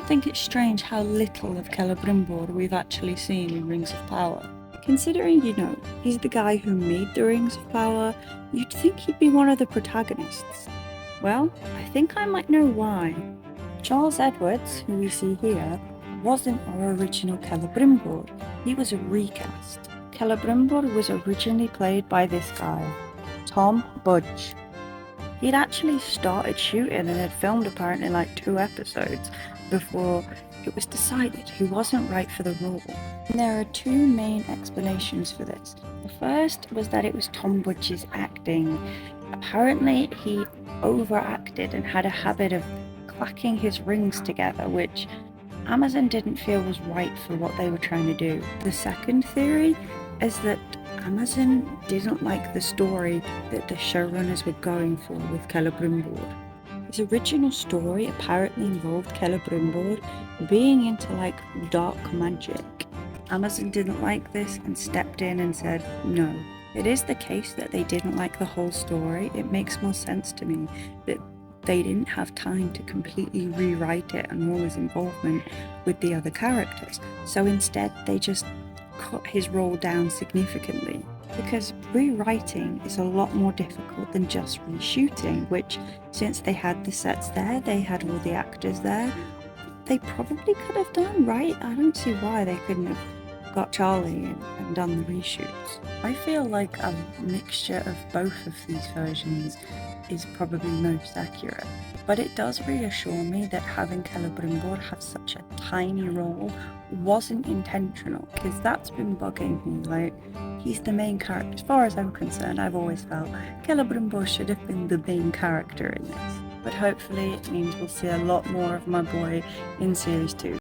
think it's strange how little of Celebrimbor we've actually seen in Rings of Power. Considering, he's the guy who made the Rings of Power, you'd think he'd be one of the protagonists. Well, I think I might know why. Charles Edwards, who we see here, wasn't our original Celebrimbor. He was a recast. Celebrimbor was originally played by this guy, Tom Budge. He'd actually started shooting and had filmed apparently like 2 episodes before it was decided he wasn't right for the role. And there are 2 main explanations for this. The first was that it was Tom Budge's acting. Apparently he overacted and had a habit of clacking his rings together, which Amazon didn't feel was right for what they were trying to do. The second theory is that Amazon didn't like the story that the showrunners were going for with Celebrimbor. His original story apparently involved Celebrimbor being into like dark magic. Amazon didn't like this and stepped in and said no. It is the case that they didn't like the whole story. It makes more sense to me that they didn't have time to completely rewrite it and all his involvement with the other characters. So instead they just cut his role down significantly, because rewriting is a lot more difficult than just reshooting, which, since they had the sets there, they had all the actors there, they probably could have done, right? I don't see why they couldn't have got Charlie and done the reshoots. I feel like a mixture of both of these versions is probably most accurate, but it does reassure me that having Celebrimbor have such a tiny role wasn't intentional, because that's been bugging me. Like, he's the main character. As far as I'm concerned, I've always felt Celebrimbor should have been the main character in this, but hopefully it means we'll see a lot more of my boy in series 2.